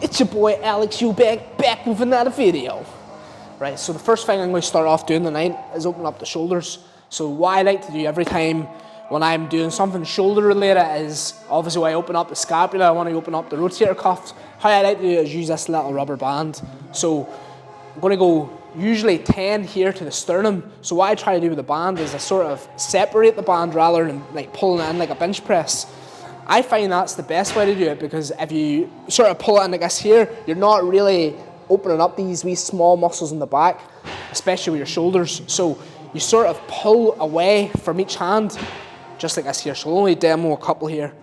It's your boy Alex Eubank back with another video. Right, so the first thing I'm going to start off doing tonight is open up the shoulders. So what I like to do every time when I'm doing something shoulder related is, obviously when I open up the scapula, I want to open up the rotator cuff. How I like to do it is use this little rubber band. So I'm going to go usually 10 here to the sternum. So what I try to do with the band is I sort of separate the band rather than like pulling it in like a bench press. I find that's the best way to do it, because if you sort of pull it in like this here, you're not really opening up these wee small muscles in the back, especially with your shoulders. So you sort of pull away from each hand, just like this here. So we'll only demo a couple here.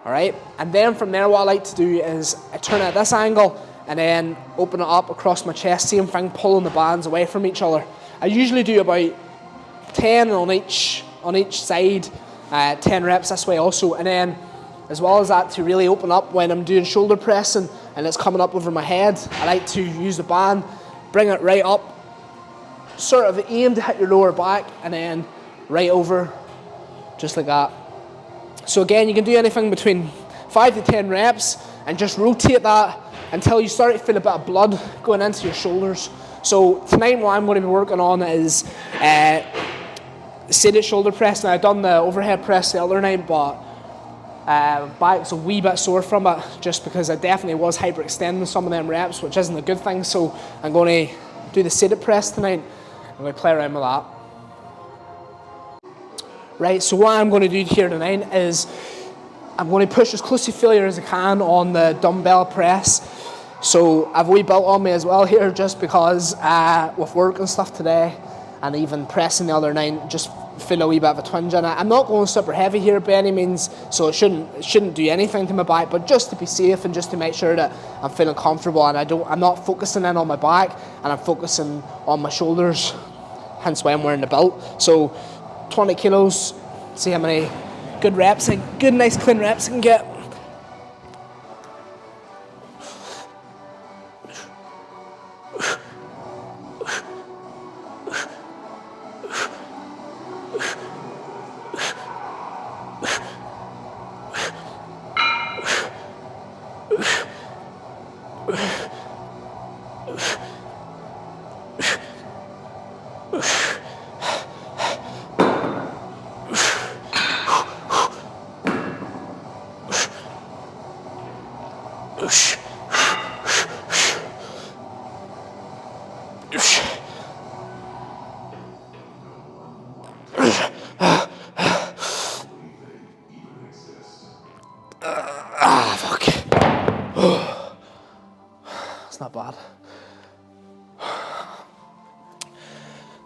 All right, and then from there what I like to do is I turn it at this angle and then open it up across my chest, same thing, pulling the bands away from each other. I usually do about 10 on each side, 10 reps this way also. And then as well as that, to really open up when I'm doing shoulder pressing and it's coming up over my head, I like to use the band, bring it right up, sort of aim to hit your lower back and then right over, just like that. So again, you can do anything between 5 to 10 reps and just rotate that until you start to feel a bit of blood going into your shoulders. So tonight what I'm going to be working on is seated shoulder press. Now I've done the overhead press the other night, but back's a wee bit sore from it, just because I definitely was hyperextending some of them reps, which isn't a good thing. So I'm going to do the seated press tonight. I'm going to play around with that. Right, so what I'm going to do here tonight is I'm going to push as close to failure as I can on the dumbbell press. So I've a wee belt on me as well here, just because with work and stuff today, and even pressing the other night, just feel a wee bit of a twinge in it. I'm not going super heavy here by any means, so it shouldn't do anything to my back, but just to be safe and just to make sure that I'm feeling comfortable and I'm not focusing in on my back and I'm focusing on my shoulders, hence why I'm wearing the belt. So 20 kilos, see how many good reps, good nice clean reps I can get. Fuck. It's not bad.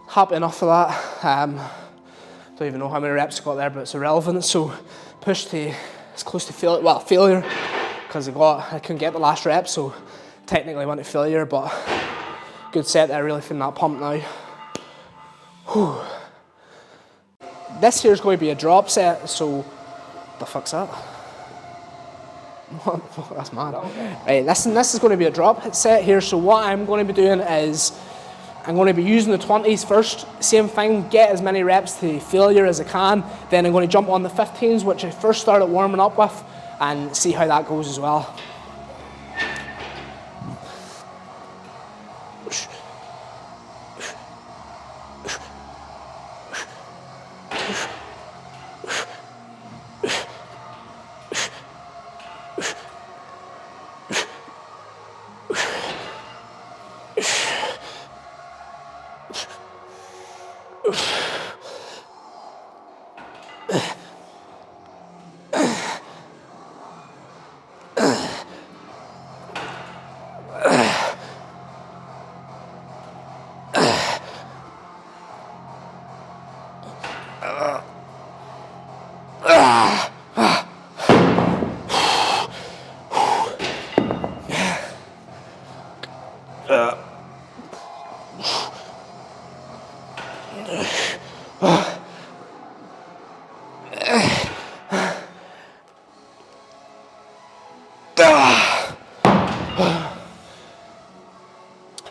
Happy enough for that. Don't even know how many reps I got there, but it's irrelevant. So push to as close to failure, because I couldn't get the last rep, so technically went to failure, but good set there, really feeling that pump now. Whew. This here is going to be a drop set, so the fuck's that? What the fuck, that's mad. Right, this is going to be a drop set here, so what I'm going to be doing is I'm going to be using the 20s first, same thing, get as many reps to failure as I can, then I'm going to jump on the 15s, which I first started warming up with, and see how that goes as well.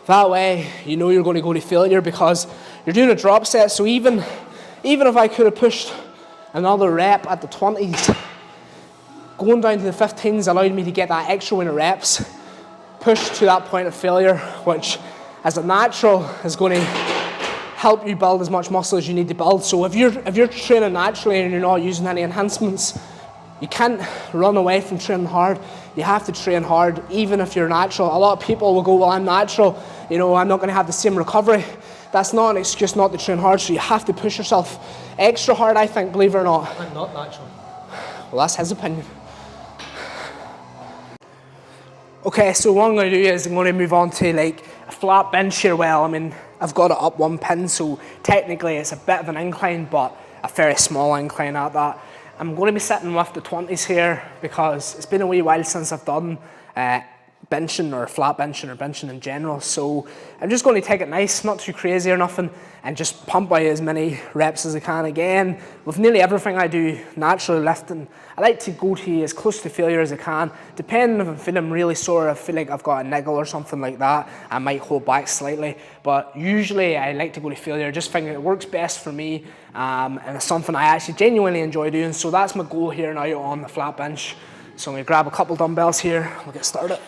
That way, you know you're going to go to failure because you're doing a drop set. So even if I could have pushed another rep at the 20s, going down to the 15s allowed me to get that extra win of reps, push to that point of failure, which as a natural is going to help you build as much muscle as you need to build. So if you're training naturally and you're not using any enhancements, you can't run away from training hard. You have to train hard, even if you're natural. A lot of people will go, well, I'm natural, you know, I'm not going to have the same recovery. That's not an excuse not to train hard, so you have to push yourself extra hard, I think, believe it or not. I'm not natural. Well, that's his opinion. Okay, so what I'm going to do is I'm going to move on to like a flat bench here. Well, I mean, I've got it up 1 pin, so technically it's a bit of an incline, but a very small incline at that. I'm going to be sitting with the 20s here because it's been a wee while since I've done benching or flat benching or benching in general. So I'm just going to take it nice, not too crazy or nothing, and just pump out as many reps as I can. Again, with nearly everything I do naturally lifting, I like to go to as close to failure as I can. Depending if I'm feeling really sore, I feel like I've got a niggle or something like that, I might hold back slightly. But usually I like to go to failure, just thinking it works best for me, and it's something I actually genuinely enjoy doing. So that's my goal here now on the flat bench. So I'm going to grab a couple dumbbells here, we'll get started.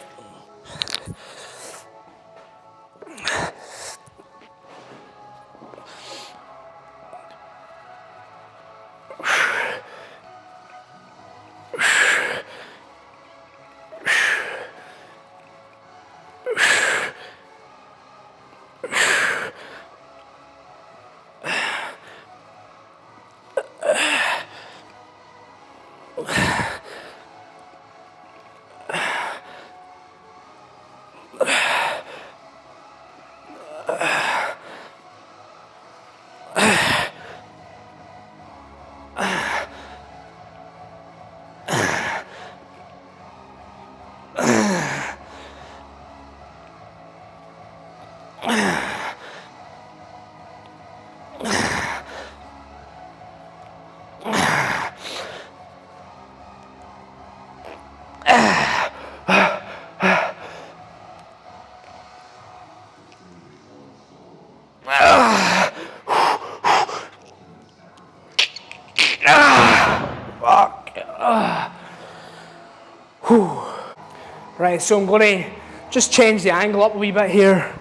Right, so I'm going to just change the angle up a wee bit here,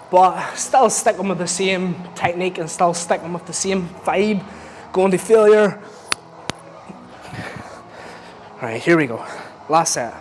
but still sticking with the same technique and still sticking with the same vibe, going to failure. Right, here we go, last set.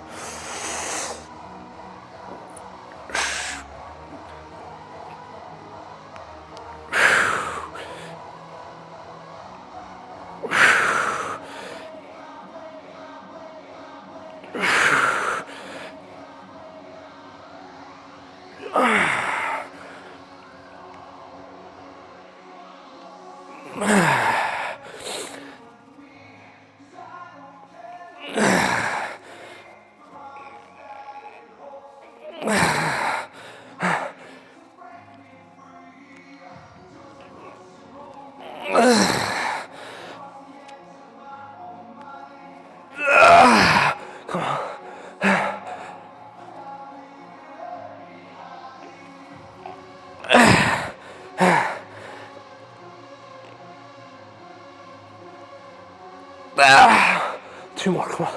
Two more, come on.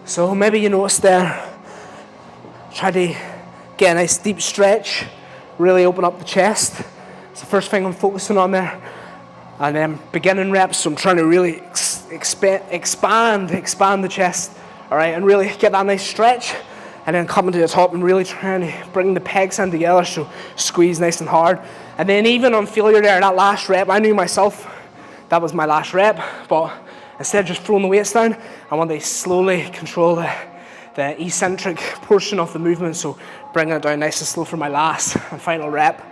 So maybe you noticed there, try to get a nice deep stretch, really open up the chest. It's the first thing I'm focusing on there. And then beginning reps, so I'm trying to really expand the chest, all right, and really get that nice stretch, and then coming to the top and really trying to bring the pegs in together, so squeeze nice and hard. And then even on failure there, that last rep, I knew myself that was my last rep, but instead of just throwing the weights down, I want to slowly control the eccentric portion of the movement, so bringing it down nice and slow for my last and final rep.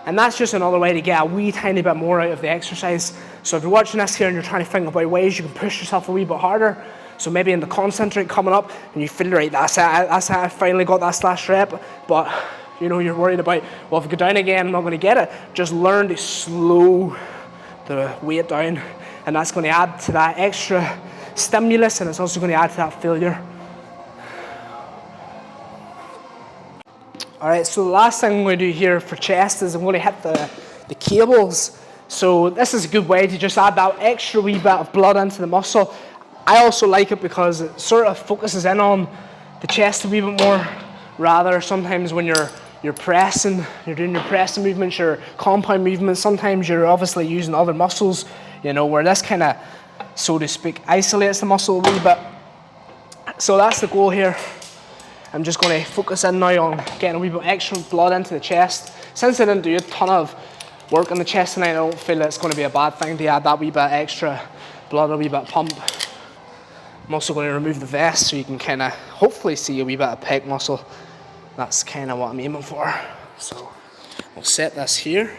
And that's just another way to get a wee tiny bit more out of the exercise. So if you're watching this here and you're trying to think about ways you can push yourself a wee bit harder, so maybe in the concentric coming up and you feel, right, that's it, I finally got that last rep, but you know, you're worried about, well, if I go down again, I'm not going to get it. Just learn to slow the weight down, and that's going to add to that extra stimulus, and it's also going to add to that failure. All right, so the last thing I'm going to do here for chest is I'm going to hit the cables. So this is a good way to just add that extra wee bit of blood into the muscle. I also like it because it sort of focuses in on the chest a wee bit more, rather sometimes when you're pressing, you're doing your pressing movements, your compound movements, sometimes you're obviously using other muscles, you know, where this kind of, so to speak, isolates the muscle a wee bit. So that's the goal here. I'm just going to focus in now on getting a wee bit extra blood into the chest. Since I didn't do a ton of work on the chest tonight, I don't feel it's going to be a bad thing to add that wee bit extra blood, a wee bit pump. I'm also going to remove the vest so you can kind of hopefully see a wee bit of pec muscle. That's kind of what I'm aiming for. So we'll set this here.